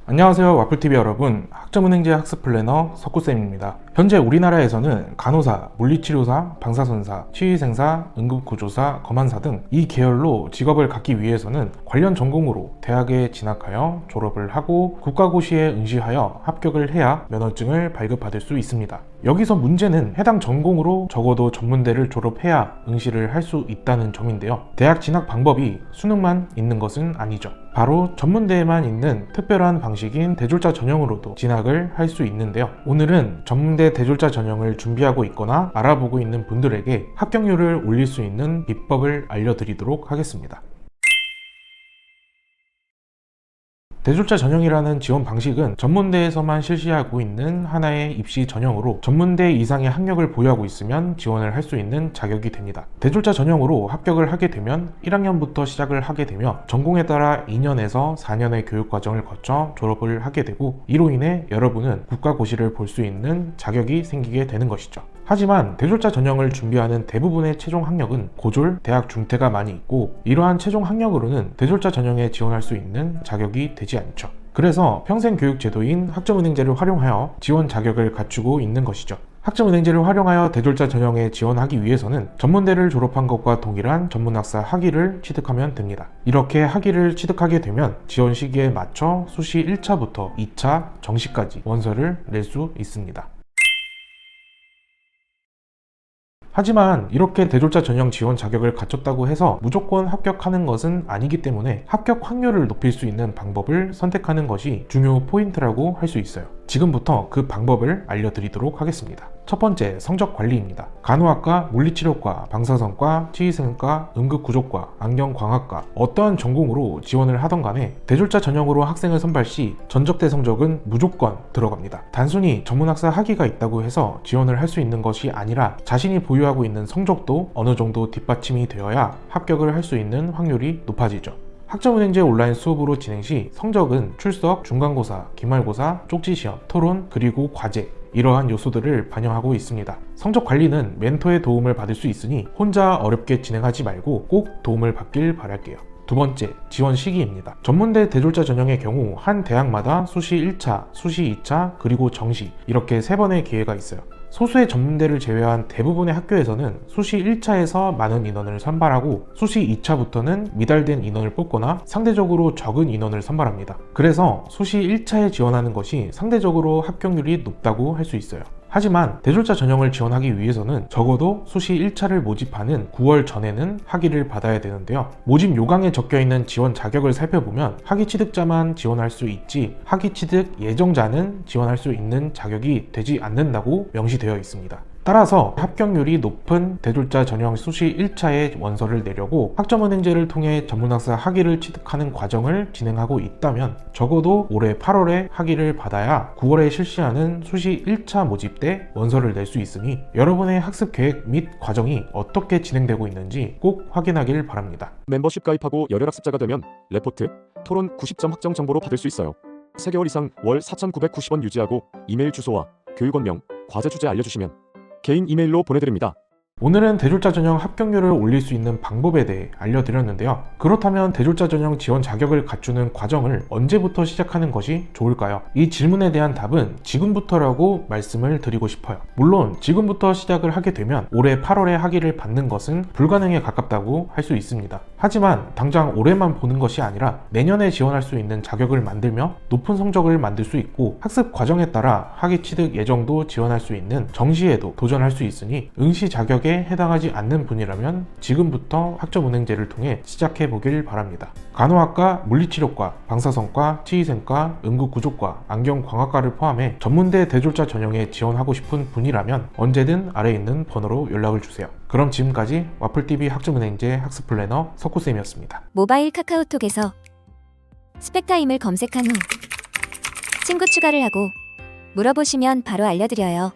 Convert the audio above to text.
안녕하세요. 와플TV 여러분, 학점은행제 학습 플래너 석구쌤입니다. 현재 우리나라에서는 간호사, 물리치료사, 방사선사, 치의생사, 응급구조사, 검안사 등 이 계열로 직업을 갖기 위해서는 관련 전공으로 대학에 진학하여 졸업을 하고 국가고시에 응시하여 합격을 해야 면허증을 발급받을 수 있습니다. 여기서 문제는 해당 전공으로 적어도 전문대를 졸업해야 응시를 할 수 있다는 점인데요. 대학 진학 방법이 수능만 있는 것은 아니죠. 바로 전문대에만 있는 특별한 방식인 대졸자 전형으로도 진학을 할 수 있는데요. 오늘은 전문대 대졸자 전형을 준비하고 있거나 알아보고 있는 분들에게 합격률을 올릴 수 있는 비법을 알려드리도록 하겠습니다. 대졸자 전형이라는 지원 방식은 전문대에서만 실시하고 있는 하나의 입시 전형으로 전문대 이상의 학력을 보유하고 있으면 지원을 할 수 있는 자격이 됩니다. 대졸자 전형으로 합격을 하게 되면 1학년부터 시작을 하게 되며 전공에 따라 2년에서 4년의 교육과정을 거쳐 졸업을 하게 되고, 이로 인해 여러분은 국가고시를 볼 수 있는 자격이 생기게 되는 것이죠. 하지만 대졸자 전형을 준비하는 대부분의 최종 학력은 고졸, 대학 중퇴가 많이 있고, 이러한 최종 학력으로는 대졸자 전형에 지원할 수 있는 자격이 되지 않죠. 그래서 평생교육제도인 학점은행제를 활용하여 지원 자격을 갖추고 있는 것이죠. 학점은행제를 활용하여 대졸자 전형에 지원하기 위해서는 전문대를 졸업한 것과 동일한 전문학사 학위를 취득하면 됩니다. 이렇게 학위를 취득하게 되면 지원 시기에 맞춰 수시 1차부터 2차 정시까지 원서를 낼 수 있습니다. 하지만 이렇게 대졸자 전형 지원 자격을 갖췄다고 해서 무조건 합격하는 것은 아니기 때문에 합격 확률을 높일 수 있는 방법을 선택하는 것이 중요 포인트라고 할 수 있어요. 지금부터 그 방법을 알려드리도록 하겠습니다. 첫 번째, 성적 관리입니다. 간호학과, 물리치료과, 방사선과, 치의생과, 응급구조과, 안경광학과 어떠한 전공으로 지원을 하던 간에 대졸자 전형으로 학생을 선발 시 전적대 성적은 무조건 들어갑니다. 단순히 전문학사 학위가 있다고 해서 지원을 할 수 있는 것이 아니라 자신이 보유하고 있는 성적도 어느 정도 뒷받침이 되어야 합격을 할 수 있는 확률이 높아지죠. 학점은행제 온라인 수업으로 진행 시 성적은 출석, 중간고사, 기말고사, 쪽지시험, 토론, 그리고 과제, 이러한 요소들을 반영하고 있습니다. 성적 관리는 멘토의 도움을 받을 수 있으니 혼자 어렵게 진행하지 말고 꼭 도움을 받길 바랄게요. 두 번째, 지원 시기입니다. 전문대 대졸자 전형의 경우 한 대학마다 수시 1차, 수시 2차, 그리고 정시, 이렇게 3번의 기회가 있어요. 소수의 전문대를 제외한 대부분의 학교에서는 수시 1차에서 많은 인원을 선발하고 수시 2차부터는 미달된 인원을 뽑거나 상대적으로 적은 인원을 선발합니다. 그래서 수시 1차에 지원하는 것이 상대적으로 합격률이 높다고 할 수 있어요. 하지만 대졸자 전형을 지원하기 위해서는 적어도 수시 1차를 모집하는 9월 전에는 학위를 받아야 되는데요. 모집 요강에 적혀있는 지원 자격을 살펴보면 학위 취득자만 지원할 수 있지 학위 취득 예정자는 지원할 수 있는 자격이 되지 않는다고 명시되어 있습니다. 따라서 합격률이 높은 대졸자 전형 수시 1차에 원서를 내려고 학점은행제를 통해 전문학사 학위를 취득하는 과정을 진행하고 있다면 적어도 올해 8월에 학위를 받아야 9월에 실시하는 수시 1차 모집 때 원서를 낼 수 있으니 여러분의 학습 계획 및 과정이 어떻게 진행되고 있는지 꼭 확인하길 바랍니다. 멤버십 가입하고 열혈 학습자가 되면 레포트, 토론 90점 확정 정보로 받을 수 있어요. 3개월 이상 월 4,990원 유지하고 이메일 주소와 교육원명, 과제 주제 알려주시면 개인 이메일로 보내드립니다. 오늘은 대졸자 전형 합격률을 올릴 수 있는 방법에 대해 알려드렸는데요. 그렇다면 대졸자 전형 지원 자격을 갖추는 과정을 언제부터 시작하는 것이 좋을까요? 이 질문에 대한 답은 지금부터라고 말씀을 드리고 싶어요. 물론 지금부터 시작을 하게 되면 올해 8월에 학위를 받는 것은 불가능에 가깝다고 할 수 있습니다. 하지만 당장 올해만 보는 것이 아니라 내년에 지원할 수 있는 자격을 만들며 높은 성적을 만들 수 있고 학습 과정에 따라 학위 취득 예정도 지원할 수 있는 정시에도 도전할 수 있으니 응시 자격에 해당하지 않는 분이라면 지금부터 학점은행제를 통해 시작해 보길 바랍니다. 간호학과, 물리치료과, 방사선과, 치의생과, 응급구조과, 안경광학과를 포함해 전문대 대졸자 전형에 지원하고 싶은 분이라면 언제든 아래에 있는 번호로 연락을 주세요. 그럼 지금까지 와플TV 학점은행제 학습 플래너 석구쌤이었습니다. 모바일 카카오톡에서 스펙타임을 검색한 후 친구 추가를 하고 물어보시면 바로 알려드려요.